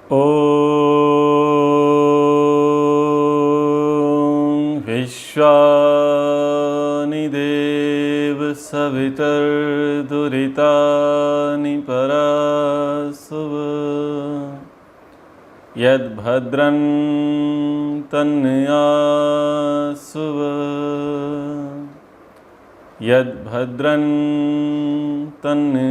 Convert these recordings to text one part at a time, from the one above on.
ॐ विश्वानि देव सवितर्दुरितानि परासुव यद्भद्रं तन्यासुव यद्भद्रं तन्यासुव।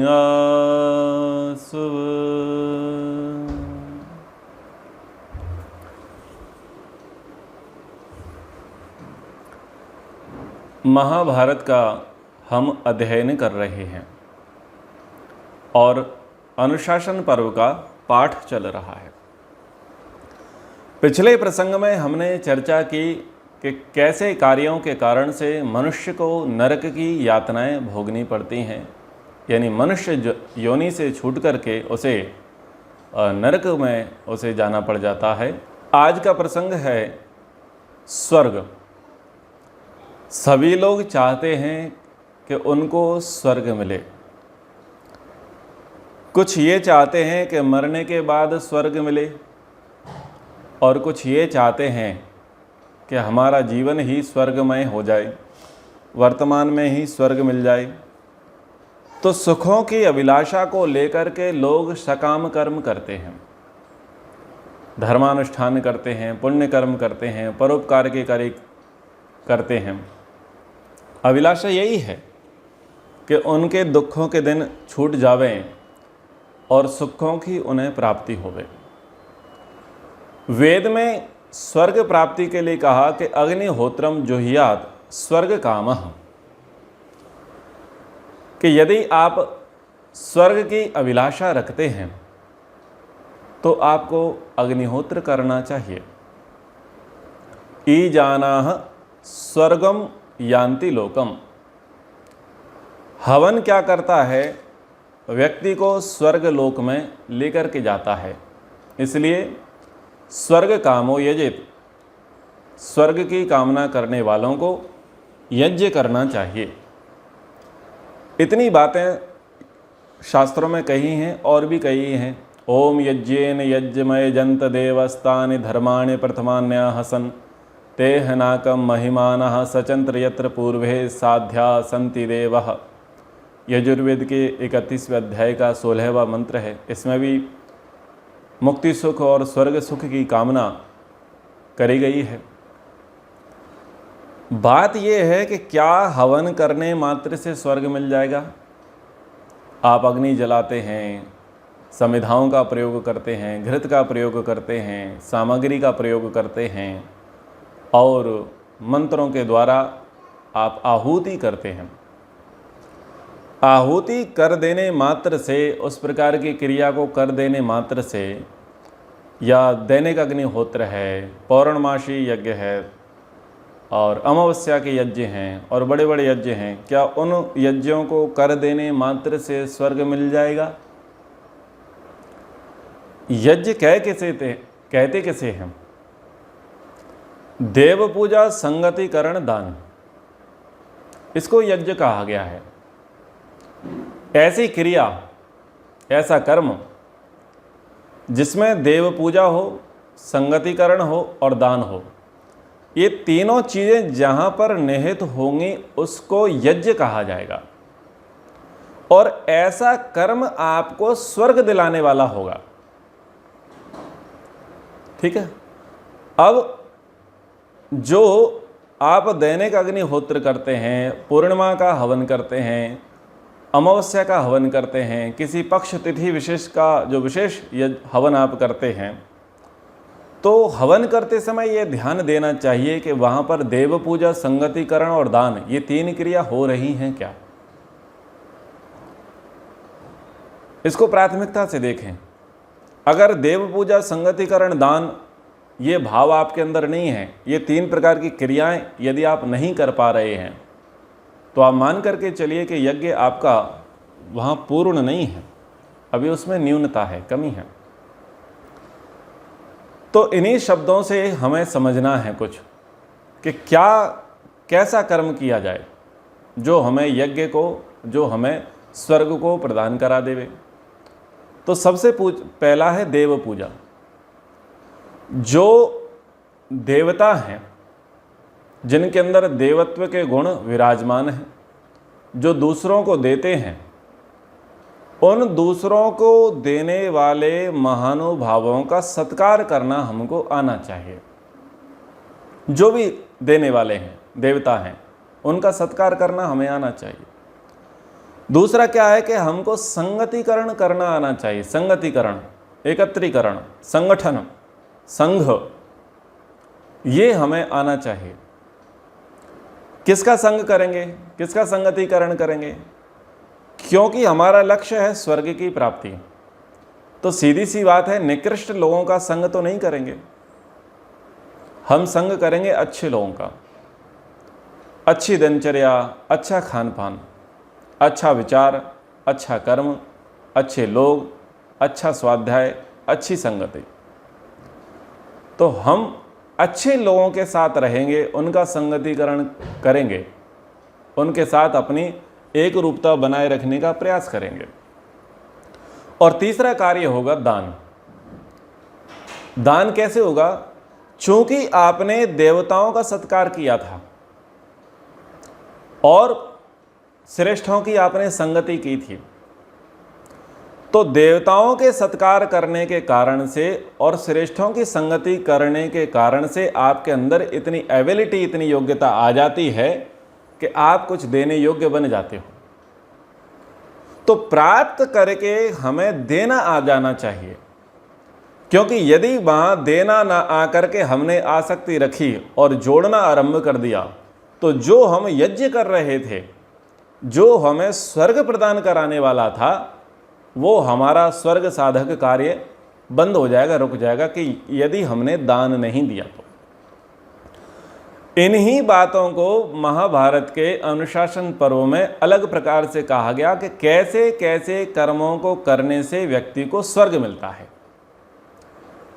महाभारत का हम अध्ययन कर रहे हैं और अनुशासन पर्व का पाठ चल रहा है। पिछले प्रसंग में हमने चर्चा की कि कैसे कार्यों के कारण से मनुष्य को नरक की यातनाएं भोगनी पड़ती हैं, यानी मनुष्य योनि से छूट करके उसे नरक में उसे जाना पड़ जाता है। आज का प्रसंग है स्वर्ग। सभी लोग चाहते हैं कि उनको स्वर्ग मिले। कुछ ये चाहते हैं कि मरने के बाद स्वर्ग मिले और कुछ ये चाहते हैं कि हमारा जीवन ही स्वर्गमय हो जाए, वर्तमान में ही स्वर्ग मिल जाए। तो सुखों की अभिलाषा को लेकर के लोग सकाम कर्म करते हैं, धर्मानुष्ठान करते हैं, पुण्य कर्म करते हैं, परोपकार के कार्य करते हैं। अभिलाषा यही है कि उनके दुखों के दिन छूट जावें और सुखों की उन्हें प्राप्ति होवे। वेद में स्वर्ग प्राप्ति के लिए कहा कि अग्निहोत्रम जुहियात स्वर्ग कामः, कि यदि आप स्वर्ग की अभिलाषा रखते हैं तो आपको अग्निहोत्र करना चाहिए। ईजानाः स्वर्गम यान्ति लोकम। हवन क्या करता है? व्यक्ति को स्वर्ग लोक में लेकर के जाता है। इसलिए स्वर्ग कामो यजेत, स्वर्ग की कामना करने वालों को यज्ञ करना चाहिए। इतनी बातें शास्त्रों में कही हैं और भी कही हैं। ओम यज्ञेन यज्ञमय जंत देवस्तानि धर्माणि प्रथमान्याहसन ते हनाकम महिमानः सचंत्र यत्र पूर्वे साध्या संति देवः। यजुर्वेद के 31वें अध्याय का 16वां मंत्र है। इसमें भी मुक्ति सुख और स्वर्ग सुख की कामना करी गई है। बात यह है कि क्या हवन करने मात्र से स्वर्ग मिल जाएगा? आप अग्नि जलाते हैं, समिधाओं का प्रयोग करते हैं, घृत का प्रयोग करते हैं, सामग्री का प्रयोग करते हैं और मंत्रों के द्वारा आप आहुति करते हैं। आहुति कर देने मात्र से, उस प्रकार की क्रिया को कर देने मात्र से, या दैनिक अग्निहोत्र है, पौर्णमासी यज्ञ है और अमावस्या के यज्ञ हैं और बड़े बड़े यज्ञ हैं, क्या उन यज्ञों को कर देने मात्र से स्वर्ग मिल जाएगा? यज्ञ कहते किसे हैं? देव पूजा संगतिकरण दान, इसको यज्ञ कहा गया है। ऐसी क्रिया, ऐसा कर्म जिसमें देव पूजा हो, संगतिकरण हो और दान हो, ये तीनों चीज़ें जहाँ पर निहित होंगी उसको यज्ञ कहा जाएगा। और ऐसा कर्म आपको स्वर्ग दिलाने वाला होगा। ठीक है। अब जो आप दैनिक अग्निहोत्र करते हैं, पूर्णिमा का हवन करते हैं, अमावस्या का हवन करते हैं, किसी पक्ष तिथि विशेष का जो विशेष हवन आप करते हैं, तो हवन करते समय ये ध्यान देना चाहिए कि वहाँ पर देव पूजा, संगतिकरण और दान, ये तीन क्रिया हो रही हैं क्या? इसको प्राथमिकता से देखें। अगर देव पूजा, संगतिकरण, दान ये भाव आपके अंदर नहीं है, ये तीन प्रकार की क्रियाएं यदि आप नहीं कर पा रहे हैं, तो आप मान करके चलिए कि यज्ञ आपका वहाँ पूर्ण नहीं है, अभी उसमें न्यूनता है, कमी है। तो इन्हीं शब्दों से हमें समझना है कुछ कि कैसा कर्म किया जाए जो हमें यज्ञ को, जो हमें स्वर्ग को प्रदान करा देवे। तो सबसे पहला है देव पूजा। जो देवता हैं, जिनके अंदर देवत्व के गुण विराजमान हैं, जो दूसरों को देते हैं, उन दूसरों को देने वाले महानुभावों का सत्कार करना हमको आना चाहिए। जो भी देने वाले हैं, देवता हैं, उनका सत्कार करना हमें आना चाहिए। दूसरा क्या है कि हमको संगतिकरण करना आना चाहिए। संगतिकरण, एकत्रीकरण, संगठन, संघ, ये हमें आना चाहिए। किसका संग करेंगे, किसका संगतिकरण करेंगे? क्योंकि हमारा लक्ष्य है स्वर्ग की प्राप्ति। तो सीधी सी बात है, निकृष्ट लोगों का संग तो नहीं करेंगे, हम संग करेंगे अच्छे लोगों का। अच्छी दिनचर्या, अच्छा खान पान, अच्छा विचार, अच्छा कर्म, अच्छे लोग, अच्छा स्वाध्याय, अच्छी संगति। तो हम अच्छे लोगों के साथ रहेंगे, उनका संगतिकरण करेंगे, उनके साथ अपनी एक रूपता बनाए रखने का प्रयास करेंगे। और तीसरा कार्य होगा दान। दान कैसे होगा? चूंकि आपने देवताओं का सत्कार किया था और श्रेष्ठों की आपने संगति की थी, तो देवताओं के सत्कार करने के कारण से और श्रेष्ठों की संगति करने के कारण से आपके अंदर इतनी एबिलिटी, इतनी योग्यता आ जाती है कि आप कुछ देने योग्य बन जाते हो। तो प्राप्त करके हमें देना आ जाना चाहिए, क्योंकि यदि वहां देना ना आकर के हमने आसक्ति रखी और जोड़ना आरंभ कर दिया, तो जो हम यज्ञ कर रहे थे, जो हमें स्वर्ग प्रदान कराने वाला था, वो हमारा स्वर्ग साधक कार्य बंद हो जाएगा, रुक जाएगा, कि यदि हमने दान नहीं दिया तो। इन्हीं बातों को महाभारत के अनुशासन पर्व में अलग प्रकार से कहा गया कि कैसे कैसे कर्मों को करने से व्यक्ति को स्वर्ग मिलता है।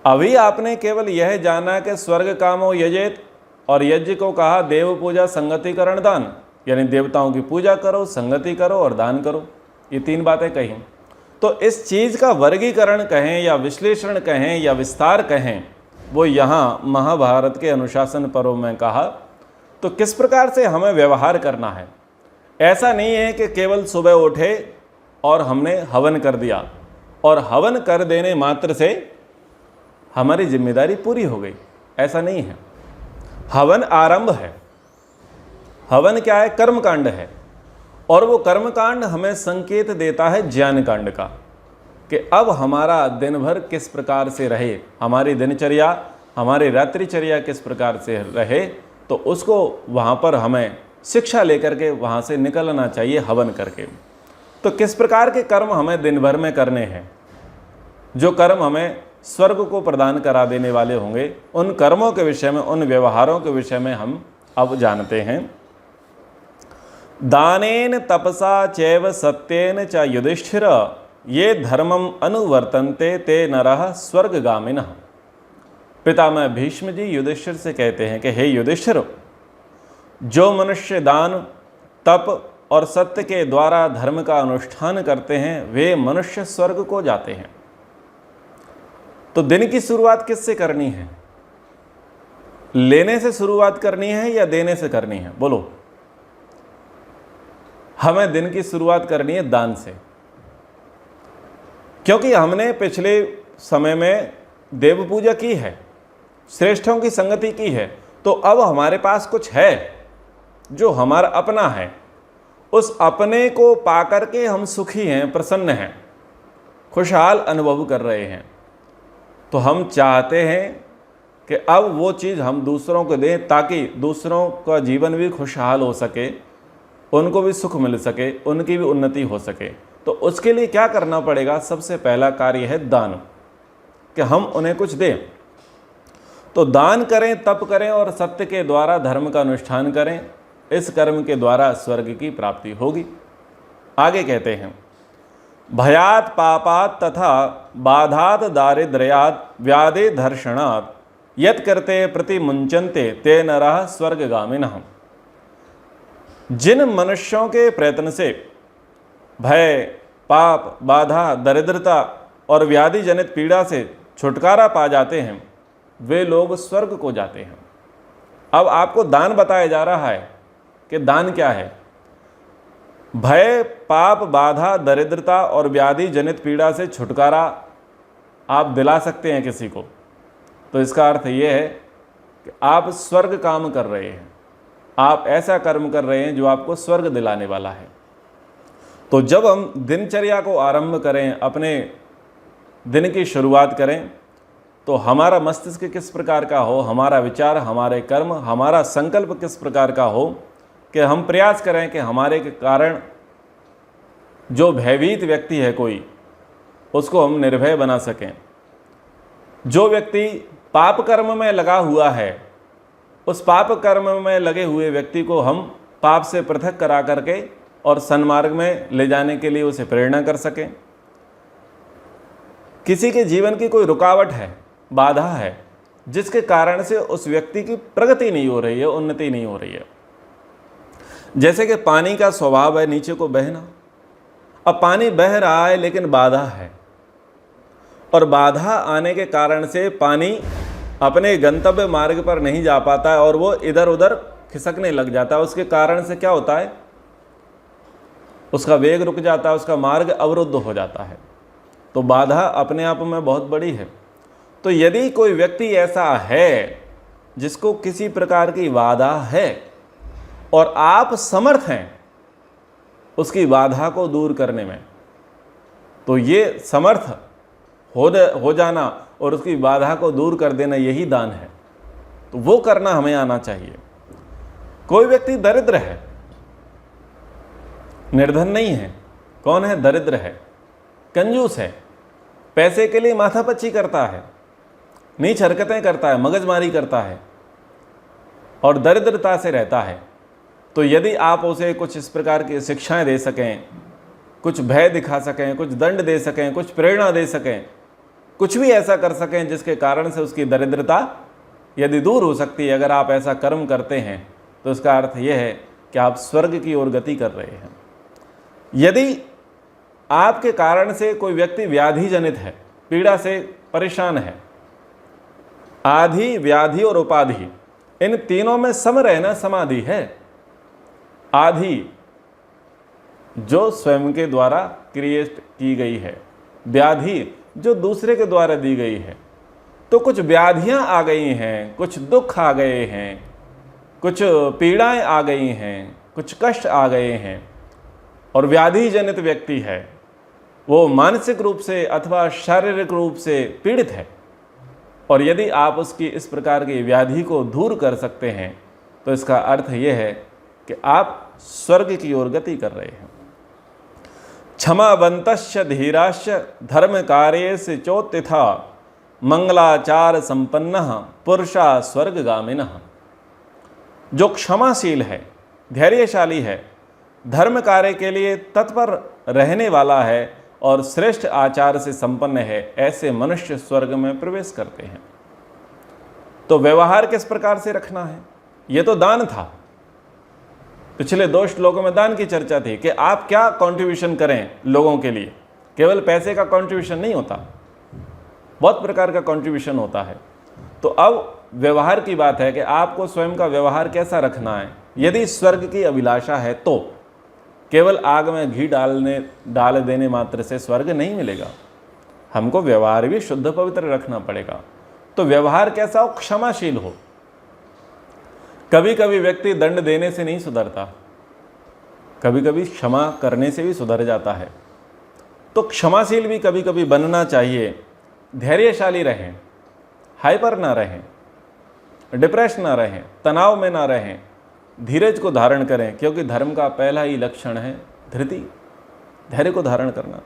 अभी आपने केवल यह जाना कि स्वर्ग कामो यजेत, और यज्ञ को कहा देव पूजा संगतिकरण दान, यानी देवताओं की पूजा करो, संगति करो और दान करो। ये तीन बातें कही। तो इस चीज़ का वर्गीकरण कहें या विश्लेषण कहें या विस्तार कहें, वो यहाँ महाभारत के अनुशासन पर्व में कहा। तो किस प्रकार से हमें व्यवहार करना है। ऐसा नहीं है कि केवल सुबह उठे और हमने हवन कर दिया और हवन कर देने मात्र से हमारी जिम्मेदारी पूरी हो गई, ऐसा नहीं है। हवन आरंभ है। हवन क्या है? कर्मकांड है। और वो कर्मकांड हमें संकेत देता है ज्ञान कांड का, कि अब हमारा दिन भर किस प्रकार से रहे, हमारी दिनचर्या, हमारी रात्रिचर्या किस प्रकार से रहे, तो उसको वहाँ पर हमें शिक्षा लेकर के वहाँ से निकलना चाहिए हवन करके। तो किस प्रकार के कर्म हमें दिन भर में करने हैं, जो कर्म हमें स्वर्ग को प्रदान करा देने वाले होंगे, उन कर्मों के विषय में, उन व्यवहारों के विषय में हम अब जानते हैं। दानेन तपसा चैव सत्येन च युधिष्ठिर ये धर्मम अनुवर्तन्ते ते नरः स्वर्गगामिनः। पितामह भीष्म जी युधिष्ठिर से कहते हैं कि हे युधिष्ठिर, जो मनुष्य दान, तप और सत्य के द्वारा धर्म का अनुष्ठान करते हैं, वे मनुष्य स्वर्ग को जाते हैं। तो दिन की शुरुआत किससे करनी है? लेने से शुरुआत करनी है या देने से करनी है? बोलो। हमें दिन की शुरुआत करनी है दान से, क्योंकि हमने पिछले समय में देव पूजा की है, श्रेष्ठों की संगति की है, तो अब हमारे पास कुछ है जो हमारा अपना है। उस अपने को पाकर के हम सुखी हैं, प्रसन्न हैं, खुशहाल अनुभव कर रहे हैं। तो हम चाहते हैं कि अब वो चीज़ हम दूसरों को दें, ताकि दूसरों का जीवन भी खुशहाल हो सके, उनको भी सुख मिल सके, उनकी भी उन्नति हो सके। तो उसके लिए क्या करना पड़ेगा? सबसे पहला कार्य है दान, कि हम उन्हें कुछ दें। तो दान करें, तप करें और सत्य के द्वारा धर्म का अनुष्ठान करें। इस कर्म के द्वारा स्वर्ग की प्राप्ति होगी। आगे कहते हैं, भयात पापात तथा बाधात दारिद्र्यात व्याधि धर्षणात यत् करते प्रति मुंचन्ते ते नरः स्वर्गगामिनः। जिन मनुष्यों के प्रयत्न से भय, पाप, बाधा, दरिद्रता और व्याधि जनित पीड़ा से छुटकारा पा जाते हैं, वे लोग स्वर्ग को जाते हैं। अब आपको दान बताया जा रहा है कि दान क्या है। भय, पाप, बाधा, दरिद्रता और व्याधि जनित पीड़ा से छुटकारा आप दिला सकते हैं किसी को, तो इसका अर्थ ये है कि आप स्वर्ग काम कर रहे हैं, आप ऐसा कर्म कर रहे हैं जो आपको स्वर्ग दिलाने वाला है। तो जब हम दिनचर्या को आरंभ करें, अपने दिन की शुरुआत करें, तो हमारा मस्तिष्क किस प्रकार का हो, हमारा विचार, हमारे कर्म, हमारा संकल्प किस प्रकार का हो कि हम प्रयास करें कि हमारे के कारण जो भयभीत व्यक्ति है कोई, उसको हम निर्भय बना सकें। जो व्यक्ति पाप कर्म में लगा हुआ है, उस पाप कर्म में लगे हुए व्यक्ति को हम पाप से पृथक करा करके और सन्मार्ग में ले जाने के लिए उसे प्रेरणा कर सकें। किसी के जीवन की कोई रुकावट है, बाधा है, जिसके कारण से उस व्यक्ति की प्रगति नहीं हो रही है, उन्नति नहीं हो रही है। जैसे कि पानी का स्वभाव है नीचे को बहना। अब पानी बह रहा है लेकिन बाधा है, और बाधा आने के कारण से पानी अपने गंतव्य मार्ग पर नहीं जा पाता है और वो इधर उधर खिसकने लग जाता है। उसके कारण से क्या होता है, उसका वेग रुक जाता है, उसका मार्ग अवरुद्ध हो जाता है। तो बाधा अपने आप में बहुत बड़ी है। तो यदि कोई व्यक्ति ऐसा है जिसको किसी प्रकार की बाधा है और आप समर्थ हैं उसकी बाधा को दूर करने में, तो ये समर्थ हो जाना और उसकी बाधा को दूर कर देना, यही दान है। तो वो करना हमें आना चाहिए। कोई व्यक्ति दरिद्र है, निर्धन नहीं है। कौन है? दरिद्र है, कंजूस है, पैसे के लिए माथापच्ची करता है, नीच हरकतें करता है, मगजमारी करता है और दरिद्रता से रहता है। तो यदि आप उसे कुछ इस प्रकार की शिक्षाएं दे सकें, कुछ भय दिखा सकें, कुछ दंड दे सकें, कुछ प्रेरणा दे सकें, कुछ भी ऐसा कर सकें जिसके कारण से उसकी दरिद्रता यदि दूर हो सकती है, अगर आप ऐसा कर्म करते हैं तो इसका अर्थ यह है कि आप स्वर्ग की ओर गति कर रहे हैं। यदि आपके कारण से कोई व्यक्ति व्याधि जनित है, पीड़ा से परेशान है, आधि, व्याधि और उपाधि, इन तीनों में सम रहना समाधि है। आधि जो स्वयं के द्वारा क्रिएट की गई है, व्याधि जो दूसरे के द्वारा दी गई है। तो कुछ व्याधियां आ गई हैं, कुछ दुख आ गए हैं, कुछ पीड़ाएं आ गई हैं, कुछ कष्ट आ गए हैं, और व्याधि जनित व्यक्ति है, वो मानसिक रूप से अथवा शारीरिक रूप से पीड़ित है, और यदि आप उसकी इस प्रकार की व्याधि को दूर कर सकते हैं तो इसका अर्थ यह है कि आप स्वर्ग की ओर गति कर रहे हैं। क्षमावंतश्च धीराश्च धर्म कार्येषु चोत्थिता मंगलाचार संपन्नः पुरुषा स्वर्गगामिनः। जो क्षमाशील है, धैर्यशाली है, धर्म कार्य के लिए तत्पर रहने वाला है और श्रेष्ठ आचार से संपन्न है, ऐसे मनुष्य स्वर्ग में प्रवेश करते हैं। तो व्यवहार किस प्रकार से रखना है? ये तो दान था। पिछले 2 श्लोकों में दान की चर्चा थी कि आप क्या कंट्रीब्यूशन करें लोगों के लिए। केवल पैसे का कंट्रीब्यूशन नहीं होता, बहुत प्रकार का कंट्रीब्यूशन होता है। तो अब व्यवहार की बात है कि आपको स्वयं का व्यवहार कैसा रखना है। यदि स्वर्ग की अभिलाषा है तो केवल आग में घी डाल देने मात्र से स्वर्ग नहीं मिलेगा, हमको व्यवहार भी शुद्ध पवित्र रखना पड़ेगा। तो व्यवहार कैसा हो? क्षमाशील हो। कभी कभी व्यक्ति दंड देने से नहीं सुधरता, कभी कभी क्षमा करने से भी सुधर जाता है। तो क्षमाशील भी कभी कभी बनना चाहिए। धैर्यशाली रहें, हाइपर ना रहें, डिप्रेस ना रहें, तनाव में ना रहें, धीरज को धारण करें, क्योंकि धर्म का पहला ही लक्षण है धृति, धैर्य को धारण करना।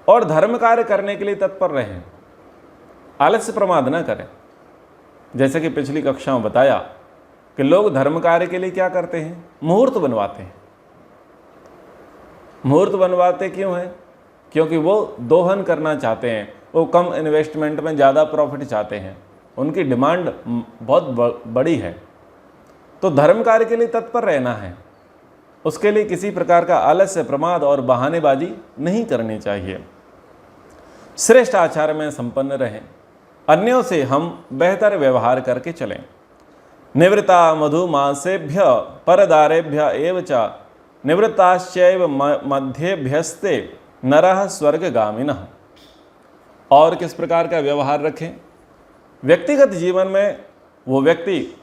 और धर्म कार्य करने के लिए तत्पर रहें, आलस्य प्रमाद न करें। जैसे कि पिछली कक्षा में बताया कि लोग धर्म कार्य के लिए क्या करते हैं? मुहूर्त बनवाते हैं। मुहूर्त बनवाते क्यों हैं? क्योंकि वो दोहन करना चाहते हैं, वो कम इन्वेस्टमेंट में ज़्यादा प्रॉफिट चाहते हैं, उनकी डिमांड बहुत बड़ी है। तो धर्म कार्य के लिए तत्पर रहना है, उसके लिए किसी प्रकार का आलस्य, प्रमाद और बहानेबाजी नहीं करनी चाहिए। श्रेष्ठ आचार में संपन्न रहें, अन्यों से हम बेहतर व्यवहार करके चलें। निवृत्ता मधुमासेभ्य परदारेभ्य एव च निवृत्ताश्चैव मध्यभ्यस्ते नरः स्वर्गगामिनः। और किस प्रकार का व्यवहार रखें? व्यक्तिगत जीवन में वो व्यक्ति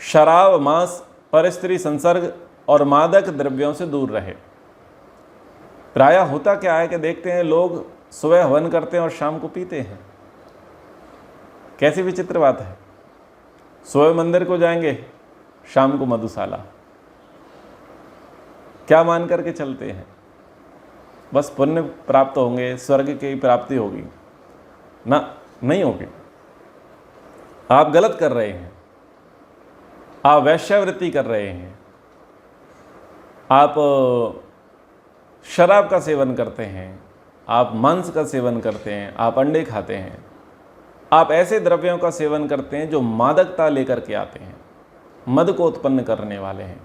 शराब, मांस, परस्त्री संसर्ग और मादक द्रव्यों से दूर रहे। प्रायः होता क्या है कि देखते हैं लोग सुबह हवन करते हैं और शाम को पीते हैं। कैसी विचित्र बात है। सुबह मंदिर को जाएंगे, शाम को मधुशाला। क्या मान करके चलते हैं? बस पुण्य प्राप्त होंगे, स्वर्ग की प्राप्ति होगी ना? नहीं होगी। आप गलत कर रहे हैं। आप वैश्यावृत्ति कर रहे हैं। आप शराब का सेवन करते हैं, आप मांस का सेवन करते हैं, आप अंडे खाते हैं, आप ऐसे द्रव्यों का सेवन करते हैं जो मादकता लेकर के आते हैं, मद को उत्पन्न करने वाले हैं,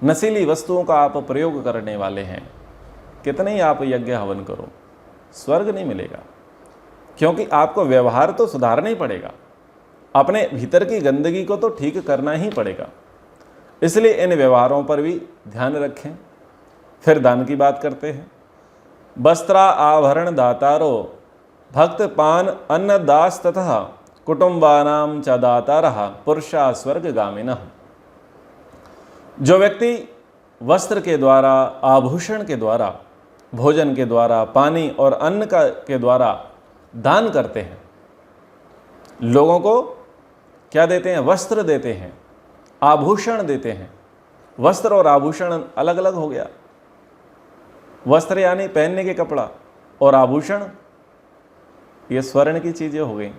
नशीली वस्तुओं का आप प्रयोग करने वाले हैं। कितने ही आप यज्ञ हवन करो, स्वर्ग नहीं मिलेगा। क्योंकि आपको व्यवहार तो सुधारना ही पड़ेगा, अपने भीतर की गंदगी को तो ठीक करना ही पड़ेगा। इसलिए इन व्यवहारों पर भी ध्यान रखें। फिर दान की बात करते हैं। वस्त्रा आभरण दातारो भक्त पान अन्न दास तथा कुटुंबानाम च दातारः पुरुषा स्वर्गगामिनः। जो व्यक्ति वस्त्र के द्वारा, आभूषण के द्वारा, भोजन के द्वारा, पानी और अन्न के द्वारा दान करते हैं, लोगों को क्या देते हैं? वस्त्र देते हैं, आभूषण देते हैं। वस्त्र और आभूषण अलग अलग हो गया। वस्त्र यानी पहनने के कपड़ा, और आभूषण ये स्वर्ण की चीज़ें हो गई,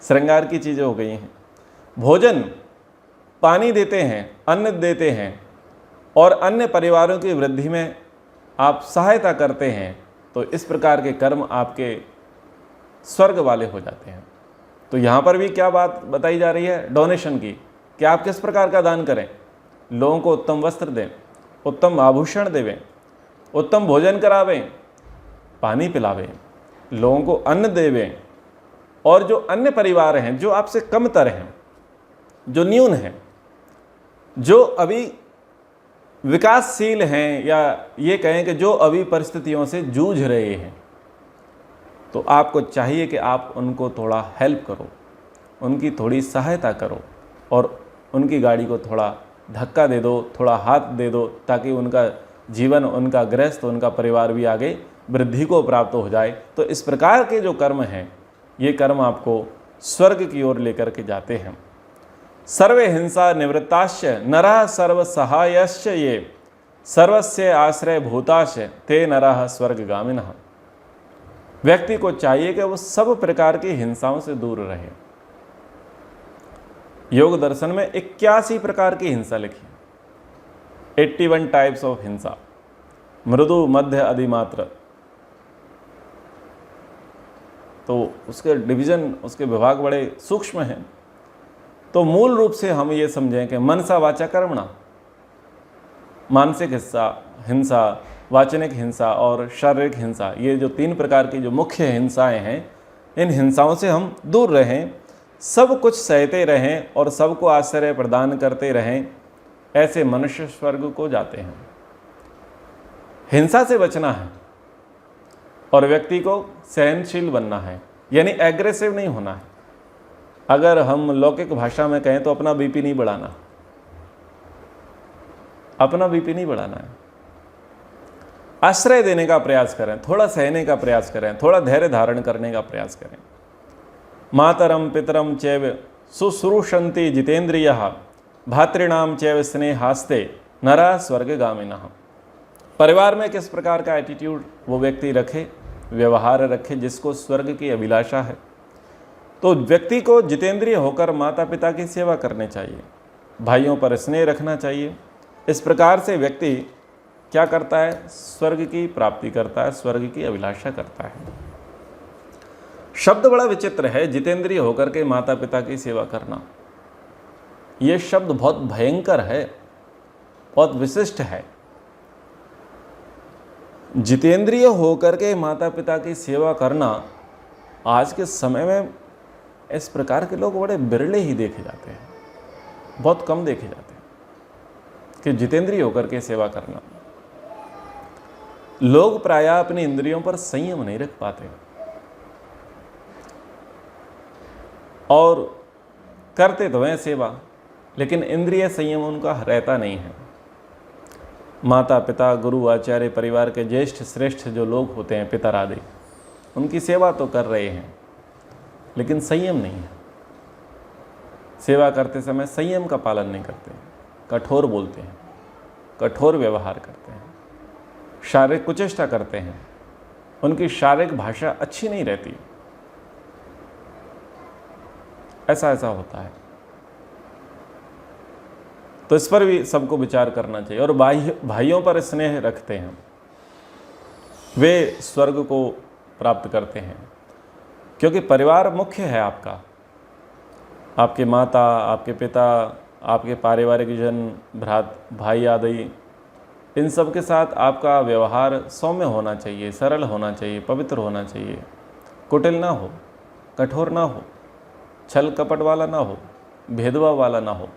श्रृंगार की चीज़ें हो गई हैं। भोजन, पानी देते हैं, अन्न देते हैं, और अन्य परिवारों की वृद्धि में आप सहायता करते हैं, तो इस प्रकार के कर्म आपके स्वर्ग वाले हो जाते हैं। तो यहाँ पर भी क्या बात बताई जा रही है? डोनेशन की, कि आप किस प्रकार का दान करें। लोगों को उत्तम वस्त्र दें, उत्तम आभूषण देवें, उत्तम भोजन करावें, पानी पिलावें, लोगों को अन्न देवें। और जो अन्य परिवार हैं, जो आपसे कमतर हैं, जो न्यून हैं, जो अभी विकासशील हैं, या ये कहें कि जो अभी परिस्थितियों से जूझ रहे हैं, तो आपको चाहिए कि आप उनको थोड़ा हेल्प करो, उनकी थोड़ी सहायता करो, और उनकी गाड़ी को थोड़ा धक्का दे दो, थोड़ा हाथ दे दो, ताकि उनका जीवन, उनका गृहस्थ, उनका परिवार भी आगे वृद्धि को प्राप्त हो जाए। तो इस प्रकार के जो कर्म हैं, ये कर्म आपको स्वर्ग की ओर लेकर के जाते हैं। सर्वे हिंसा निवृत्ताश्च नरः सर्व सहायश्च ये सर्वस्य आश्रय भूताश्च ते नरः स्वर्गगामिनः। व्यक्ति को चाहिए कि वो सब प्रकार की हिंसाओं से दूर रहे। योग दर्शन में 81 प्रकार की हिंसा लिखी, 81 टाइप्स ऑफ हिंसा, मृदु, मध्य, अधिमात्र। तो उसके डिवीजन, उसके विभाग बड़े सूक्ष्म हैं। तो मूल रूप से हम ये समझें कि मनसा वाचा कर्मणा, मानसिक हिंसा, वाचनिक हिंसा और शारीरिक हिंसा, ये जो 3 प्रकार की जो मुख्य हिंसाएं हैं, इन हिंसाओं से हम दूर रहें, सब कुछ सहते रहें और सबको आश्रय प्रदान करते रहें। ऐसे मनुष्य स्वर्ग को जाते हैं। हिंसा से बचना है और व्यक्ति को सहनशील बनना है, यानी एग्रेसिव नहीं होना है। अगर हम लौकिक भाषा में कहें तो अपना बीपी नहीं बढ़ाना, अपना बीपी नहीं बढ़ाना है। आश्रय देने का प्रयास करें, थोड़ा सहने का प्रयास करें, थोड़ा धैर्य धारण करने का प्रयास करें। मातरम पितरम चैव शुश्रूषन्ति जितेन्द्रियः भातृणाम चैव स्नेहास्ते नरः स्वर्गगामिनः। परिवार में किस प्रकार का एटीट्यूड वो व्यक्ति रखे, व्यवहार रखे, जिसको स्वर्ग की अभिलाषा है। तो व्यक्ति को जितेंद्रिय होकर माता पिता की सेवा करनी चाहिए, भाइयों पर स्नेह रखना चाहिए। इस प्रकार से व्यक्ति क्या करता है? स्वर्ग की प्राप्ति करता है, स्वर्ग की अभिलाषा करता है। शब्द बड़ा विचित्र है, जितेंद्रिय होकर के माता पिता की सेवा करना। यह शब्द बहुत भयंकर है, बहुत विशिष्ट है। जितेंद्रिय होकर के माता पिता की सेवा करना आज के समय में इस प्रकार के लोग बड़े बिरले ही देखे जाते हैं, बहुत कम देखे जाते हैं कि जितेंद्रिय होकर के सेवा करना। लोग प्रायः अपनी इंद्रियों पर संयम नहीं रख पाते और करते तो हैं सेवा, लेकिन इंद्रिय संयम उनका रहता नहीं है। माता पिता, गुरु, आचार्य, परिवार के ज्येष्ठ श्रेष्ठ जो लोग होते हैं, पितर आदि, उनकी सेवा तो कर रहे हैं, लेकिन संयम नहीं है। सेवा करते समय संयम का पालन नहीं करते, कठोर बोलते हैं, कठोर व्यवहार करते हैं, शारीरिक कुचेष्टा करते हैं, उनकी शारीरिक भाषा अच्छी नहीं रहती। ऐसा होता है। तो इस पर भी सबको विचार करना चाहिए। और भाइयों पर स्नेह रखते हैं, वे स्वर्ग को प्राप्त करते हैं, क्योंकि परिवार मुख्य है आपका। आपके माता, आपके पिता, आपके पारिवारिक जन, भाई आदि, इन सब के साथ आपका व्यवहार सौम्य होना चाहिए, सरल होना चाहिए, पवित्र होना चाहिए, कुटिल ना हो, कठोर ना हो, छल कपट वाला ना हो, भेदभाव वाला ना हो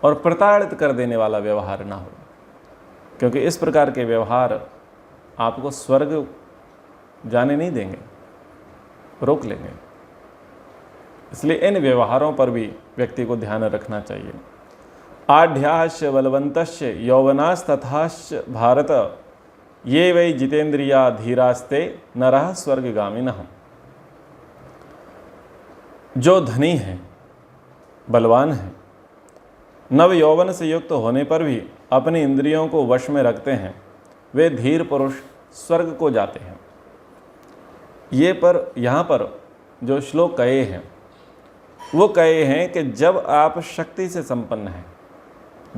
और प्रताड़ित कर देने वाला व्यवहार ना हो, क्योंकि इस प्रकार के व्यवहार आपको स्वर्ग जाने नहीं देंगे, रोक लेंगे। इसलिए इन व्यवहारों पर भी व्यक्ति को ध्यान रखना चाहिए। आढ्याश्च बलवंतश्च यौवनास्तथाश्च भारत, ये वै जितेंद्रिया धीरास्ते नरः स्वर्गगामिनः। जो धनी हैं, बलवान हैं, नव यौवन से युक्त होने पर भी अपनी इंद्रियों को वश में रखते हैं, वे धीर पुरुष स्वर्ग को जाते हैं। यहाँ पर जो श्लोक कहे हैं वो कहे हैं कि जब आप शक्ति से संपन्न हैं,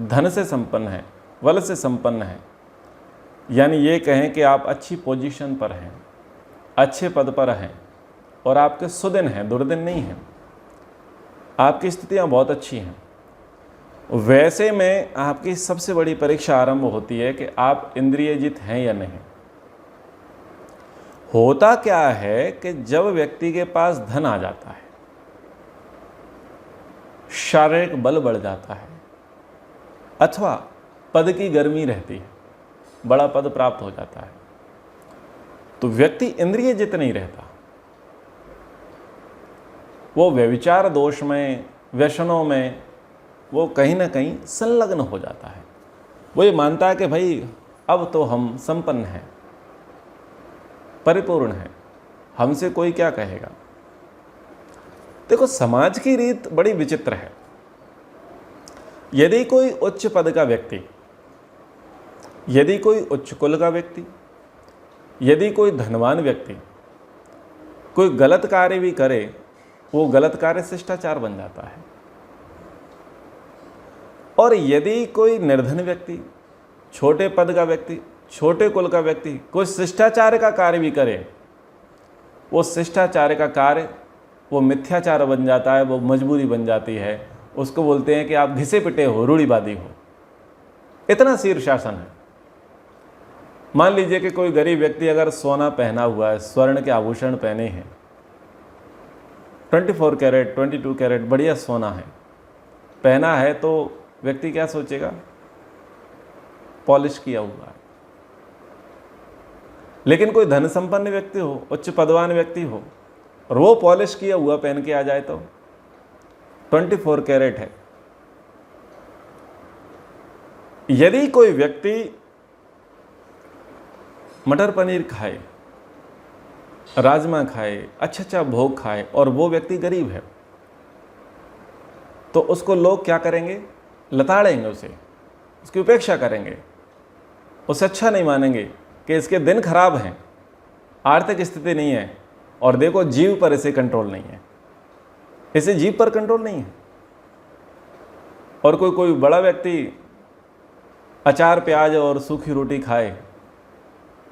धन से संपन्न हैं, बल से संपन्न हैं, यानी ये कहें कि आप अच्छी पोजीशन पर हैं, अच्छे पद पर हैं और आपके सुदिन हैं, दुर्दिन नहीं हैं, आपकी स्थितियां बहुत अच्छी हैं, वैसे में आपकी सबसे बड़ी परीक्षा आरंभ होती है कि आप इंद्रियजित हैं या नहीं। होता क्या है कि जब व्यक्ति के पास धन आ जाता है, शारीरिक बल बढ़ जाता है, अथवा पद की गर्मी रहती है, बड़ा पद प्राप्त हो जाता है, तो व्यक्ति इंद्रियजित नहीं रहता। वो व्यभिचार दोष में, व्यसनों में वो कहीं ना कहीं संलग्न हो जाता है। वो ये मानता है कि भाई अब तो हम संपन्न हैं, परिपूर्ण हैं, हमसे कोई क्या कहेगा। देखो, समाज की रीत बड़ी विचित्र है। यदि कोई उच्च पद का व्यक्ति, यदि कोई उच्च कुल का व्यक्ति, यदि कोई धनवान व्यक्ति कोई गलत कार्य भी करे, वो गलत कार्य शिष्टाचार बन जाता है। और यदि कोई निर्धन व्यक्ति, छोटे पद का व्यक्ति, छोटे कुल का व्यक्ति कोई शिष्टाचार का कार्य भी करे, वो शिष्टाचार का कार्य वो मिथ्याचार बन जाता है, वो मजबूरी बन जाती है। उसको बोलते हैं कि आप घिसे पिटे हो, रूढ़िवादी हो। इतना शीर्षासन है। मान लीजिए कि कोई गरीब व्यक्ति अगर सोना पहना हुआ है, स्वर्ण के आभूषण पहने हैं, 24 कैरेट 22 कैरेट बढ़िया सोना है पहना है, तो व्यक्ति क्या सोचेगा? पॉलिश किया हुआ है। लेकिन कोई धन संपन्न व्यक्ति हो, उच्च पदवान व्यक्ति हो, और वो पॉलिश किया हुआ पहन के आ जाए तो 24 कैरेट है। यदि कोई व्यक्ति मटर पनीर खाए, राजमा खाए, अच्छा भोग खाए, और वो व्यक्ति गरीब है, तो उसको लोग क्या करेंगे? लताड़ेंगे, उसकी उपेक्षा करेंगे, उसे अच्छा नहीं मानेंगे कि इसके दिन खराब हैं, आर्थिक स्थिति नहीं है, और देखो जीव पर इसे कंट्रोल नहीं है, इसे जीव पर कंट्रोल नहीं है। और कोई बड़ा व्यक्ति अचार प्याज और सूखी रोटी खाए,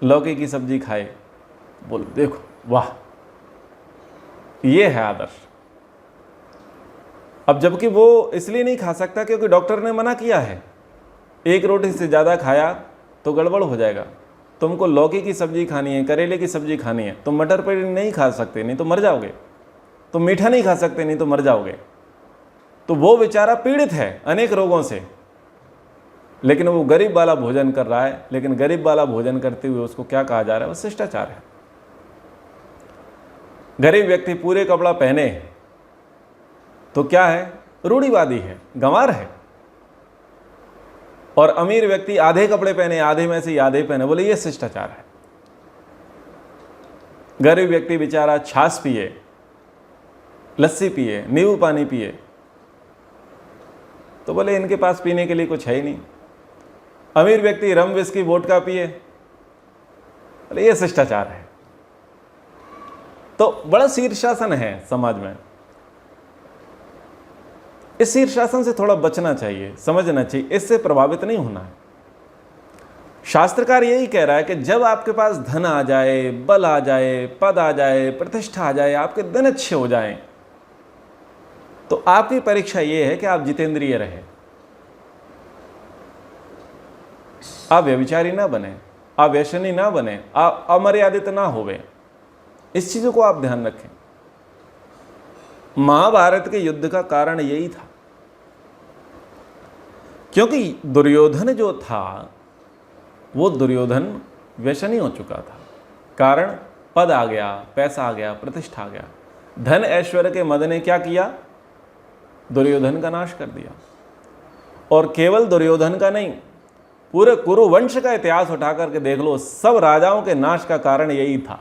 लौकी की सब्जी खाए, बोलो देखो वाह, ये है आदर्श। अब जबकि वो इसलिए नहीं खा सकता क्योंकि डॉक्टर ने मना किया है, एक रोटी से ज़्यादा खाया तो गड़बड़ हो जाएगा। तुमको लौकी की सब्जी खानी है, करेले की सब्जी खानी है, तुम मटर पनीर नहीं खा सकते, नहीं तो मर जाओगे। तो मीठा नहीं खा सकते, नहीं तो मर जाओगे। तो वो बेचारा पीड़ित है अनेक रोगों से, लेकिन वो गरीब वाला भोजन कर रहा है। लेकिन गरीब वाला भोजन करते हुए उसको क्या कहा जा रहा है? वो शिष्टाचार है। गरीब व्यक्ति पूरे कपड़ा पहने तो क्या है? रूढ़िवादी है, गंवार है। और अमीर व्यक्ति आधे कपड़े पहने, आधे में से आधे पहने, बोले ये शिष्टाचार है। गरीब व्यक्ति बेचारा छाछ पिए, लस्सी पिए, नींबू पानी पिए, तो बोले इनके पास पीने के लिए कुछ है ही नहीं। अमीर व्यक्ति रम विस्की वोडका पिए, बोले ये शिष्टाचार है। तो बड़ा शीर्षासन है समाज में। इस शीर्षासन से थोड़ा बचना चाहिए, समझना चाहिए, इससे प्रभावित नहीं होना है। शास्त्रकार यही कह रहा है कि जब आपके पास धन आ जाए, बल आ जाए, पद आ जाए, प्रतिष्ठा आ जाए, आपके दिन अच्छे हो जाएं, तो आपकी परीक्षा यह है कि आप जितेंद्रिय रहे, आप व्यभिचारी ना बने, आप व्यसनी ना बने, आप अमर्यादित ना होवे। इस चीजों को आप ध्यान रखें। महाभारत के युद्ध का कारण यही था, क्योंकि दुर्योधन जो था वो दुर्योधन व्यसनी हो चुका था। कारण पद आ गया, पैसा आ गया, प्रतिष्ठा आ गया। धन ऐश्वर्य के मद ने क्या किया? दुर्योधन का नाश कर दिया। और केवल दुर्योधन का नहीं, पूरे कुरु वंश का इतिहास उठा करके देख लो, सब राजाओं के नाश का कारण यही था।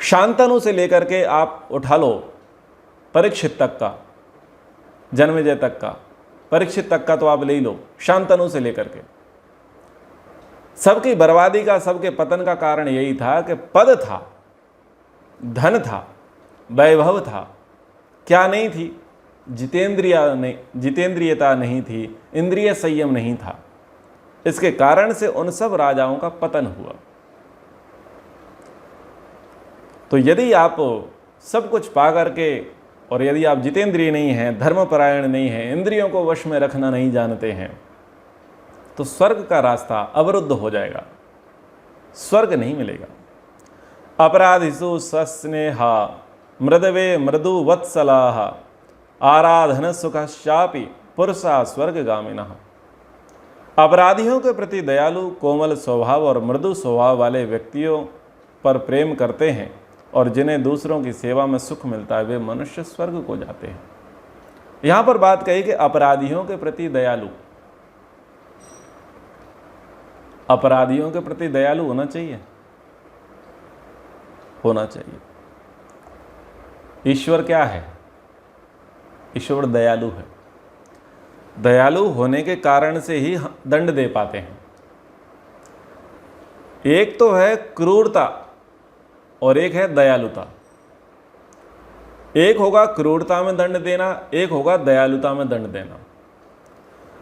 शांतनु से लेकर के आप उठा लो, परीक्षित तक का, जन्मेजय तक का, परीक्षित तक का तो आप ले ही लो, शांतनु से लेकर के सबकी बर्बादी का, सबके पतन का कारण यही था कि पद था, धन था, वैभव था, क्या नहीं थी? जितेंद्रियता नहीं थी, इंद्रिय संयम नहीं था। इसके कारण से उन सब राजाओं का पतन हुआ। तो यदि आप सब कुछ पा करके और यदि आप जितेंद्रिय नहीं हैं, धर्मपरायण नहीं हैं, इंद्रियों को वश में रखना नहीं जानते हैं, तो स्वर्ग का रास्ता अवरुद्ध हो जाएगा, स्वर्ग नहीं मिलेगा। अपराधिषु सस्नेहा मृदवे मृदु वत्सलाः आराधन सुखश्चापि पुरुषा स्वर्गगामिनः। अपराधियों के प्रति दयालु, कोमल स्वभाव और मृदु स्वभाव वाले व्यक्तियों पर प्रेम करते हैं और जिन्हें दूसरों की सेवा में सुख मिलता है, वे मनुष्य स्वर्ग को जाते हैं। यहां पर बात कही कि अपराधियों के प्रति दयालु, अपराधियों के प्रति दयालु होना चाहिए, होना चाहिए। ईश्वर क्या है? ईश्वर दयालु है। दयालु होने के कारण से ही दंड दे पाते हैं। एक तो है क्रूरता और एक है दयालुता। एक होगा क्रूरता में दंड देना, एक होगा दयालुता में दंड देना।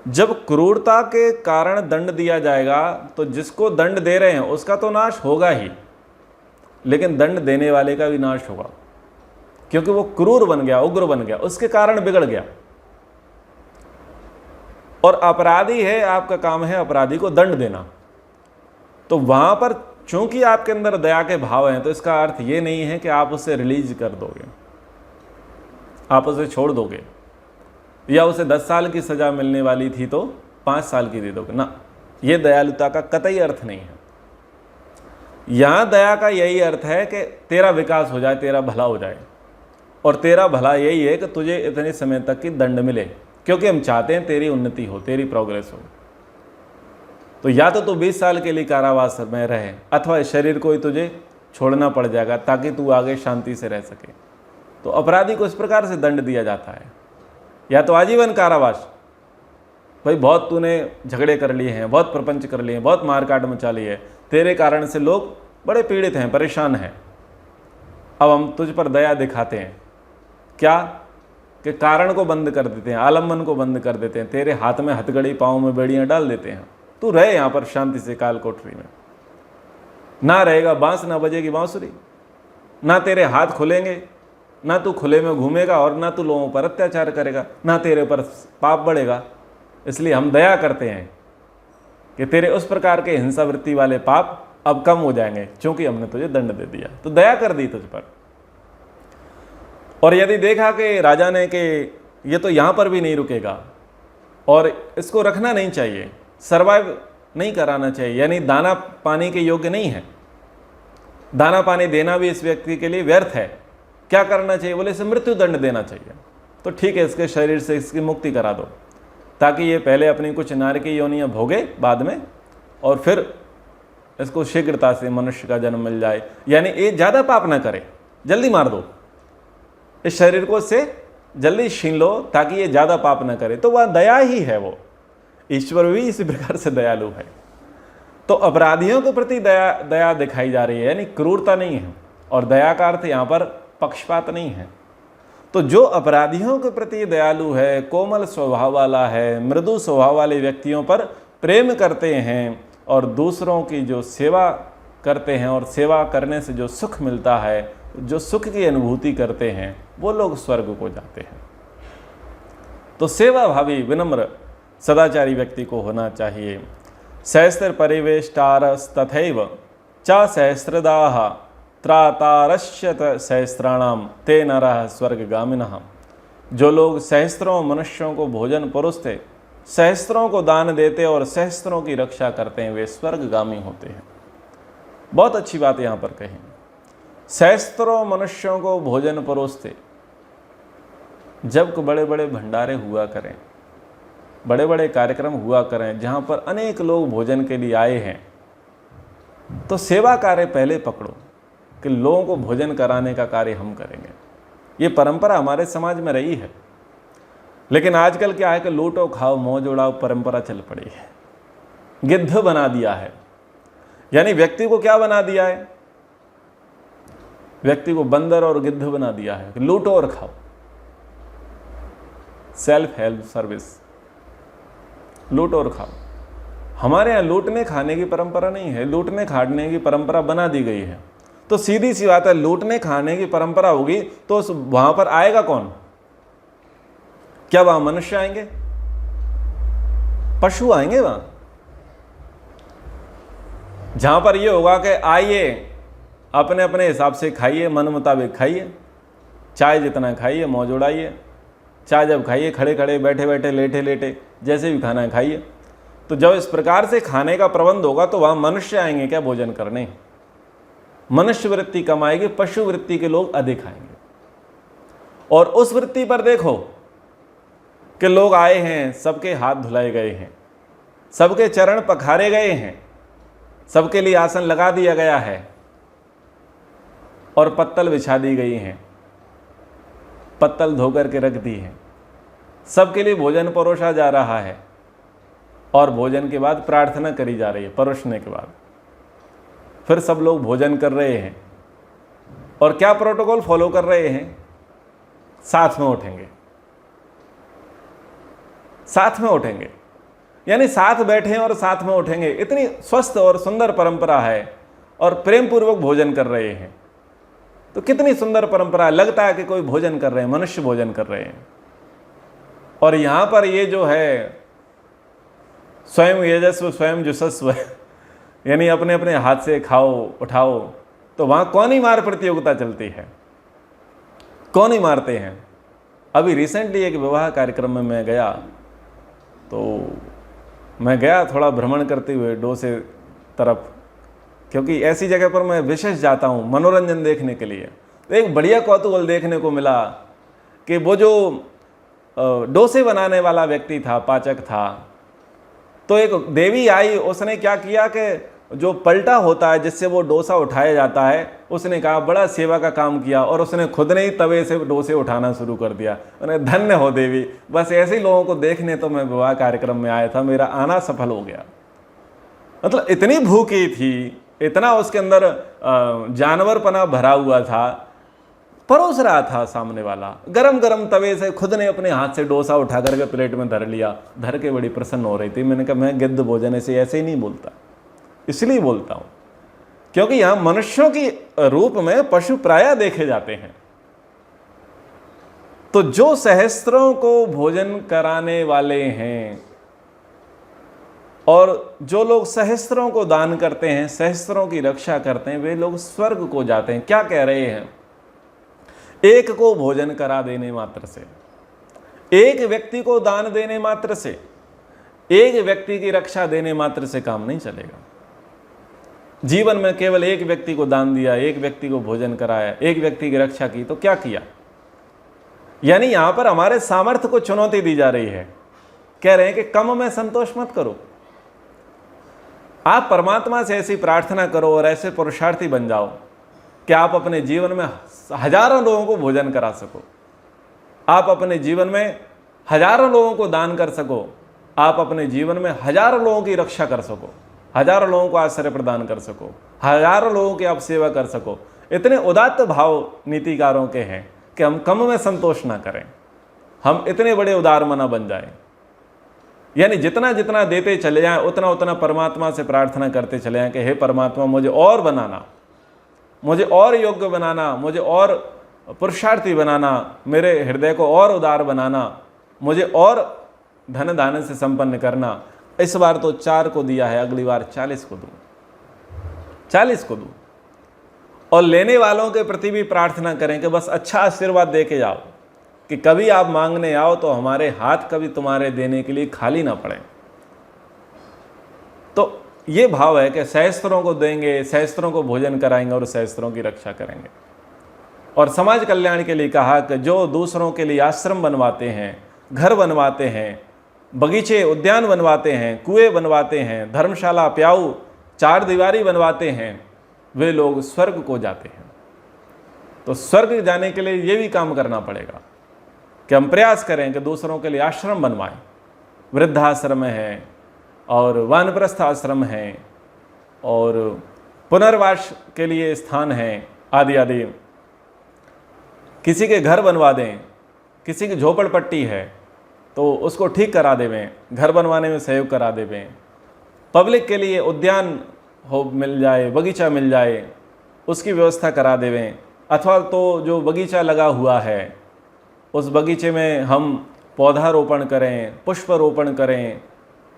जब क्रूरता के कारण दंड दिया जाएगा तो जिसको दंड दे रहे हैं उसका तो नाश होगा ही, लेकिन दंड देने वाले का भी नाश होगा, क्योंकि वो क्रूर बन गया, उग्र बन गया, उसके कारण बिगड़ गया। और अपराधी है, आपका काम है अपराधी को दंड देना, तो वहां पर चूंकि आपके अंदर दया के भाव हैं, तो इसका अर्थ ये नहीं है कि आप उसे रिलीज कर दोगे, आप उसे छोड़ दोगे, या उसे 10 साल की सजा मिलने वाली थी तो 5 साल की दे दोगे ना। ये दयालुता का कतई अर्थ नहीं है। यहां दया का यही अर्थ है कि तेरा विकास हो जाए, तेरा भला हो जाए, और तेरा भला यही है कि तुझे इतने समय तक की दंड मिले, क्योंकि हम चाहते हैं तेरी उन्नति हो, तेरी प्रोग्रेस हो। तो या तो तू 20 साल के लिए कारावास में रहे, अथवा इस शरीर को ही तुझे छोड़ना पड़ जाएगा ताकि तू आगे शांति से रह सके। तो अपराधी को इस प्रकार से दंड दिया जाता है, या तो आजीवन कारावास, भाई बहुत तूने झगड़े कर लिए हैं, बहुत प्रपंच कर लिए हैं, बहुत मारकाट मचा ली है, तेरे कारण से लोग बड़े पीड़ित हैं, परेशान हैं, अब हम तुझ पर दया दिखाते हैं। क्या कि कारण को बंद कर देते हैं, आलम्बन को बंद कर देते हैं, तेरे हाथ में हथकड़ी, पाँव में बेड़ियां डाल देते हैं, तू रहे यहाँ पर शांति से काल कोठरी में। ना रहेगा बांस, ना बजेगी बांसुरी, ना तेरे हाथ खुलेंगे, ना तू खुले में घूमेगा, और ना तू लोगों पर अत्याचार करेगा, ना तेरे पर पाप बढ़ेगा। इसलिए हम दया करते हैं कि तेरे उस प्रकार के हिंसा वृत्ति वाले पाप अब कम हो जाएंगे, क्योंकि हमने तुझे दंड दे दिया, तो दया कर दी तुझ पर। और यदि देखा कि राजा ने कि ये तो यहाँ पर भी नहीं रुकेगा और इसको रखना नहीं चाहिए, सरवाइव नहीं कराना चाहिए, यानी दाना पानी के योग्य नहीं है, दाना पानी देना भी इस व्यक्ति के लिए व्यर्थ है, क्या करना चाहिए? बोले इसे मृत्यु दंड देना चाहिए। तो ठीक है, इसके शरीर से इसकी मुक्ति करा दो, ताकि ये पहले अपनी कुछ नारकीय योनियाँ भोगे बाद में, और फिर इसको शीघ्रता से मनुष्य का जन्म मिल जाए, यानी ये ज़्यादा पाप ना करे, जल्दी मार दो, इस शरीर को इससे जल्दी छीन लो ताकि ये ज़्यादा पाप ना करे। तो वह दया ही है, वो ईश्वर भी इसी प्रकार से दयालु है। तो अपराधियों के प्रति दया दिखाई जा रही है, यानी क्रूरता नहीं है, और दया का अर्थ यहाँ पर पक्षपात नहीं है। तो जो अपराधियों के प्रति दयालु है, कोमल स्वभाव वाला है, मृदु स्वभाव वाले व्यक्तियों पर प्रेम करते हैं और दूसरों की जो सेवा करते हैं और सेवा करने से जो सुख मिलता है, जो सुख की अनुभूति करते हैं, वो लोग स्वर्ग को जाते हैं। तो सेवा भावी विनम्र सदाचारी व्यक्ति को होना चाहिए। सहस्त्र परिवेष्टारस तथैव च सहस्रदाः त्रातारश्यत सहस्राणाम ते नरः स्वर्गगामिनः। जो लोग सहस्त्रों मनुष्यों को भोजन परोसते, सहस्त्रों को दान देते और सहस्त्रों की रक्षा करते हैं, वे स्वर्गगामी होते हैं। बहुत अच्छी बात यहाँ पर कही, सहस्त्रों मनुष्यों को भोजन परोसते। जब बड़े बड़े भंडारे हुआ करें, बड़े बड़े कार्यक्रम हुआ करें जहाँ पर अनेक लोग भोजन के लिए आए हैं, तो सेवा कार्य पहले पकड़ो कि लोगों को भोजन कराने का कार्य हम करेंगे। ये परंपरा हमारे समाज में रही है, लेकिन आजकल क्या है कि लूटो खाओ मौज उड़ाओ परंपरा चल पड़ी है, गिद्ध बना दिया है। यानी व्यक्ति को क्या बना दिया है? व्यक्ति को बंदर और गिद्ध बना दिया है, लूटो और खाओ। सेल्फ हेल्प सर्विस, लूटो और खाओ। हमारे यहाँ लूटने खाने की परंपरा नहीं है, लूटने खाने की परंपरा बना दी गई है। तो सीधी सी बात है, लूटने खाने की परंपरा होगी तो वहां पर आएगा कौन? क्या वहां मनुष्य आएंगे? पशु आएंगे वहां? जहां पर यह होगा कि आइए अपने अपने हिसाब से खाइए, मन मुताबिक खाइए, चाय जितना खाइए, मौज उड़ाइए, चाय जब खाइए खड़े खड़े, बैठे बैठे, लेटे लेटे, जैसे भी खाना खाइए। तो जब इस प्रकार से खाने का प्रबंध होगा तो वहां मनुष्य आएंगे क्या भोजन करने? मनुष्य वृत्ति कम आएगी, पशु वृत्ति के लोग अधिक आएंगे। और उस वृत्ति पर देखो कि लोग आए हैं, सबके हाथ धुलाए गए हैं, सबके चरण पखारे गए हैं, सबके लिए आसन लगा दिया गया है और पत्तल बिछा दी गई हैं, पत्तल धोकर के रख दी है, सबके लिए भोजन परोसा जा रहा है और भोजन के बाद प्रार्थना करी जा रही है। परोसने के बाद फिर सब लोग भोजन कर रहे हैं और क्या प्रोटोकॉल फॉलो कर रहे हैं? साथ में उठेंगे, साथ में उठेंगे, यानी साथ बैठे और साथ में उठेंगे। इतनी स्वस्थ और सुंदर परंपरा है और प्रेम पूर्वक भोजन कर रहे हैं। तो कितनी सुंदर परंपरा है, लगता है कि कोई भोजन कर रहे हैं, मनुष्य भोजन कर रहे हैं। और यहां पर ये जो है स्वयं यजस्व स्वयं जुषस्व, यानी अपने अपने हाथ से खाओ उठाओ, तो वहां कौन ही मार प्रतियोगिता चलती है, कौन ही मारते हैं। अभी रिसेंटली एक विवाह कार्यक्रम में मैं गया, तो मैं गया थोड़ा भ्रमण करते हुए डोसे तरफ, क्योंकि ऐसी जगह पर मैं विशेष जाता हूँ मनोरंजन देखने के लिए। तो एक बढ़िया कौतूहल देखने को मिला कि वो जो डोसे बनाने वाला व्यक्ति था, पाचक था, तो एक देवी आई, उसने क्या किया कि जो पलटा होता है जिससे वो डोसा उठाया जाता है, उसने कहा बड़ा सेवा का काम किया और उसने खुद ने ही तवे से डोसे उठाना शुरू कर दिया। उन्हें धन्य हो देवी। बस ऐसे ही लोगों को देखने तो मैं विवाह कार्यक्रम में आया था, मेरा आना सफल हो गया। मतलब इतनी भूखी थी, इतना उसके अंदर जानवरपना भरा हुआ था, परोस रहा था सामने वाला, गरम गरम तवे से खुद ने अपने हाथ से डोसा उठा करके प्लेट में धर लिया, धर के बड़ी प्रसन्न हो रही थी। मैंने कहा मैं गिद्ध भोजन से ऐसे ही नहीं बोलता, इसलिए बोलता हूँ क्योंकि यहाँ मनुष्यों की रूप में पशु प्रायः देखे जाते हैं। तो जो सहस्त्रों को भोजन कराने वाले हैं और जो लोग सहस्त्रों को दान करते हैं, सहस्त्रों की रक्षा करते हैं, वे लोग स्वर्ग को जाते हैं। क्या कह रहे हैं? एक को भोजन करा देने मात्र से, एक व्यक्ति को दान देने मात्र से, एक व्यक्ति की रक्षा देने मात्र से काम नहीं चलेगा। जीवन में केवल एक व्यक्ति को दान दिया, एक व्यक्ति को भोजन कराया, एक व्यक्ति की रक्षा की, तो क्या किया? यानी यहां पर हमारे सामर्थ्य को चुनौती दी जा रही है। कह रहे हैं कि कम में संतोष मत करो। आप परमात्मा से ऐसी प्रार्थना करो और ऐसे पुरुषार्थी बन जाओ कि आप अपने जीवन में हजारों लोगों को भोजन करा सको, आप अपने जीवन में हजारों लोगों को दान कर सको, आप अपने जीवन में हजारों लोगों की रक्षा कर सको, हजारों लोगों को आश्रय प्रदान कर सको, हजारों लोगों की आप सेवा कर सको। इतने उदात्त भाव नीतिकारों के हैं कि हम कम में संतोष ना करें, हम इतने बड़े उदार मना बन जाएं। यानी जितना जितना देते चले जाएं उतना उतना परमात्मा से प्रार्थना करते चले जाएं कि हे परमात्मा, मुझे और बनाना, मुझे और योग्य बनाना, मुझे और पुरुषार्थी बनाना, मेरे हृदय को और उदार बनाना, मुझे और धन दान से संपन्न करना। इस बार तो 4 को दिया है, अगली बार 40 को दूं, 40 को दूं। और लेने वालों के प्रति भी प्रार्थना करें कि बस अच्छा आशीर्वाद दे के जाओ, कि कभी आप मांगने आओ तो हमारे हाथ कभी तुम्हारे देने के लिए खाली ना पड़े। तो ये भाव है कि सहस्त्रों को देंगे, सहस्त्रों को भोजन कराएंगे और सहस्त्रों की रक्षा करेंगे। और समाज कल्याण के लिए कहा कि जो दूसरों के लिए आश्रम बनवाते हैं, घर बनवाते हैं, बगीचे उद्यान बनवाते हैं, कुएं बनवाते हैं, धर्मशाला प्याऊ 4 दीवारी बनवाते हैं, वे लोग स्वर्ग को जाते हैं। तो स्वर्ग जाने के लिए ये भी काम करना पड़ेगा कि हम प्रयास करें कि दूसरों के लिए आश्रम बनवाएं। वृद्धाश्रम है और वानप्रस्थ आश्रम है और पुनर्वास के लिए स्थान है, आदि आदि। किसी के घर बनवा दें, किसी की झोपड़पट्टी है तो उसको ठीक करा देवें, घर बनवाने में सहयोग करा देवें। पब्लिक के लिए उद्यान हो मिल जाए, बगीचा मिल जाए, उसकी व्यवस्था करा देवें। अथवा तो जो बगीचा लगा हुआ है उस बगीचे में हम पौधारोपण करें, पुष्प रोपण करें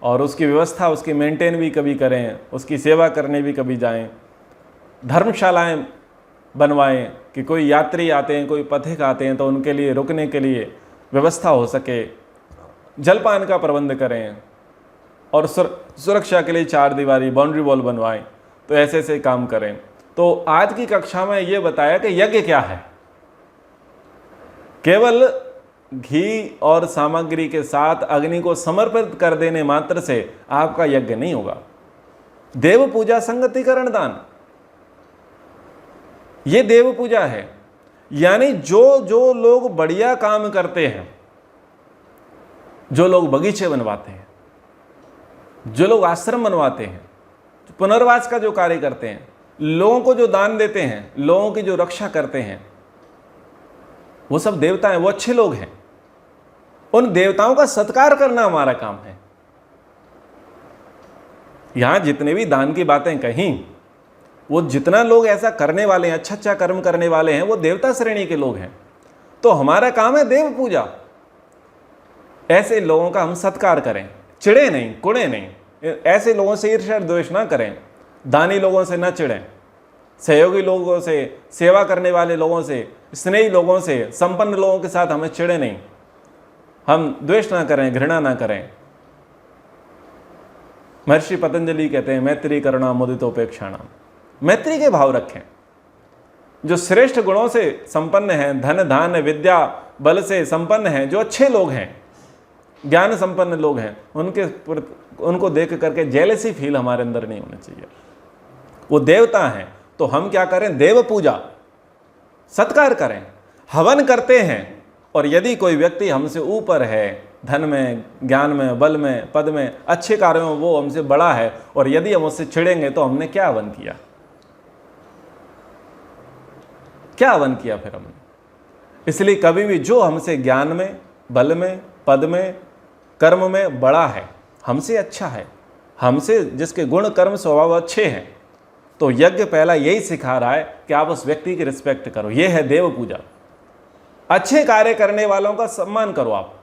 और उसकी व्यवस्था, उसकी मेंटेन भी कभी करें, उसकी सेवा करने भी कभी जाएं। धर्मशालाएं बनवाएं कि कोई यात्री आते हैं, कोई पथिक आते हैं तो उनके लिए रुकने के लिए व्यवस्था हो सके। जलपान का प्रबंध करें और सुरक्षा के लिए 4 दीवारी बाउंड्री वॉल बनवाएं। तो ऐसे ऐसे काम करें। तो आज की कक्षा में ये बताया कि यज्ञ क्या है। केवल घी और सामग्री के साथ अग्नि को समर्पित कर देने मात्र से आपका यज्ञ नहीं होगा। देव पूजा संगतिकरण दान, ये देव पूजा है। यानी जो जो लोग बढ़िया काम करते हैं, जो लोग बगीचे बनवाते हैं, जो लोग आश्रम बनवाते हैं, पुनर्वास का जो कार्य करते हैं, लोगों को जो दान देते हैं, लोगों की जो रक्षा करते हैं, वो सब देवता हैं, वो अच्छे लोग हैं। उन देवताओं का सत्कार करना हमारा काम है। यहां जितने भी दान की बातें कहीं, वो जितना लोग ऐसा करने वाले हैं, अच्छा अच्छा कर्म करने वाले हैं, वो देवता श्रेणी के लोग हैं। तो हमारा काम है देव पूजा। ऐसे लोगों का हम सत्कार करें, चिढ़े नहीं, कुड़े नहीं। ऐसे लोगों से ईर्ष्या द्वेष ना करें, दानी लोगों से ना चिढ़ें, सहयोगी लोगों से, सेवा करने वाले लोगों से, स्नेही लोगों से, संपन्न लोगों के साथ हमें चिढ़े नहीं, हम द्वेष ना करें, घृणा ना करें। महर्षि पतंजलि कहते हैं मैत्री करुणा मुदितोपेक्षाणाम, मैत्री के भाव रखें। जो श्रेष्ठ गुणों से संपन्न हैं, धन धान्य विद्या बल से संपन्न हैं, जो अच्छे लोग हैं, ज्ञान संपन्न लोग हैं, उनको देख करके जेलसी फील हमारे अंदर नहीं होना चाहिए। वो देवता हैं तो हम क्या करें, देव पूजा, सत्कार करें, हवन करते हैं। और यदि कोई व्यक्ति हमसे ऊपर है, धन में, ज्ञान में, बल में, पद में, अच्छे कार्यों में वो हमसे बड़ा है, और यदि हम उससे चिढ़ेंगे तो हमने क्या हवन किया, क्या हवन किया फिर हमने। इसलिए कभी भी जो हमसे ज्ञान में, बल में, पद में, कर्म में बड़ा है, हमसे अच्छा है, हमसे जिसके गुण कर्म स्वभाव अच्छे हैं, तो यज्ञ पहला यही सिखा रहा है कि आप उस व्यक्ति की रिस्पेक्ट करो। यह है देव पूजा। अच्छे कार्य करने वालों का सम्मान करो आप।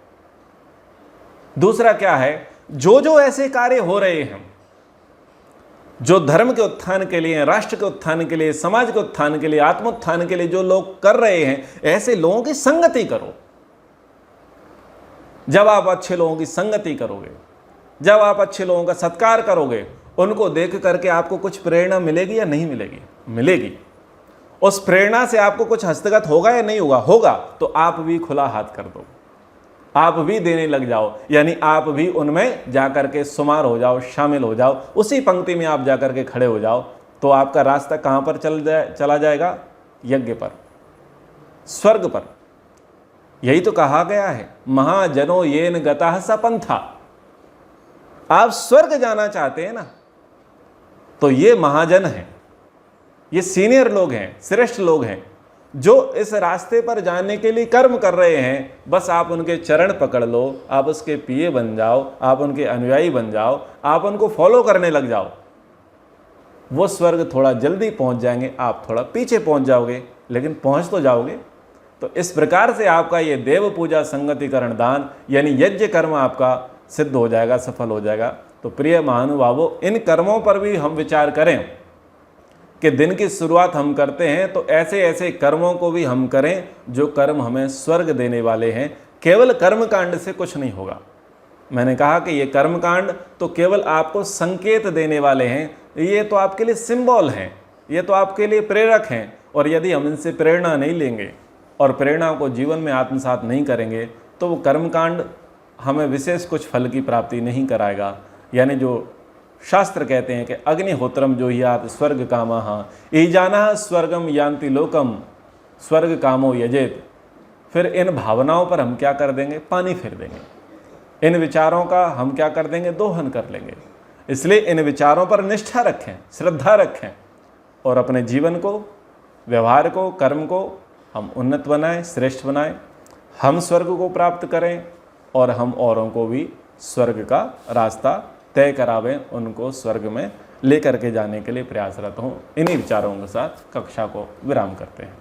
दूसरा क्या है, जो जो ऐसे कार्य हो रहे हैं, जो धर्म के उत्थान के लिए, राष्ट्र के उत्थान के लिए, समाज के उत्थान के लिए, आत्मोत्थान के लिए जो लोग कर रहे हैं, ऐसे लोगों की संगति करो। जब आप अच्छे लोगों की संगति करोगे, जब आप अच्छे लोगों का सत्कार करोगे, उनको देख करके आपको कुछ प्रेरणा मिलेगी या नहीं मिलेगी? मिलेगी। उस प्रेरणा से आपको कुछ हस्तगत होगा या नहीं होगा? होगा। तो आप भी खुला हाथ कर दो, आप भी देने लग जाओ, यानी आप भी उनमें जाकर के शुमार हो जाओ, शामिल हो जाओ, उसी पंक्ति में आप जाकर के खड़े हो जाओ। तो आपका रास्ता कहाँ पर चला जाएगा? यज्ञ पर, स्वर्ग पर। यही तो कहा गया है, महाजनो येन गतः स पंथा। आप स्वर्ग जाना चाहते हैं ना, तो ये महाजन हैं, ये सीनियर लोग हैं, श्रेष्ठ लोग हैं, जो इस रास्ते पर जाने के लिए कर्म कर रहे हैं। बस आप उनके चरण पकड़ लो, आप उसके पिए बन जाओ, आप उनके अनुयायी बन जाओ, आप उनको फॉलो करने लग जाओ। वो स्वर्ग थोड़ा जल्दी पहुंच जाएंगे, आप थोड़ा पीछे पहुंच जाओगे, लेकिन पहुंच तो जाओगे। तो इस प्रकार से आपका ये देव पूजा संगतिकरण दान यानी यज्ञ कर्म आपका सिद्ध हो जाएगा, सफल हो जाएगा। तो प्रिय महानुभावों, इन कर्मों पर भी हम विचार करें कि दिन की शुरुआत हम करते हैं तो ऐसे ऐसे कर्मों को भी हम करें जो कर्म हमें स्वर्ग देने वाले हैं। केवल कर्मकांड से कुछ नहीं होगा। मैंने कहा कि ये कर्मकांड तो केवल आपको संकेत देने वाले हैं, ये तो आपके लिए सिंबल हैं, ये तो आपके लिए प्रेरक हैं। और यदि हम इनसे प्रेरणा नहीं लेंगे और प्रेरणा को जीवन में आत्मसात नहीं करेंगे तो वो कर्मकांड हमें विशेष कुछ फल की प्राप्ति नहीं कराएगा। यानी जो शास्त्र कहते हैं कि अग्निहोत्रम जो यात स्वर्ग कामः ईजानः स्वर्गम यान्ति लोकम स्वर्ग कामो यजेत। फिर इन भावनाओं पर हम क्या कर देंगे? पानी फेर देंगे। इन विचारों का हम क्या कर देंगे? दोहन कर लेंगे। इसलिए इन विचारों पर निष्ठा रखें, श्रद्धा रखें और अपने जीवन को, व्यवहार को, कर्म को हम उन्नत बनाएं, श्रेष्ठ बनाएं। हम स्वर्ग को प्राप्त करें और हम औरों को भी स्वर्ग का रास्ता तय करावें, उनको स्वर्ग में लेकर के जाने के लिए प्रयासरत हों। इन्हीं विचारों के साथ कक्षा को विराम करते हैं।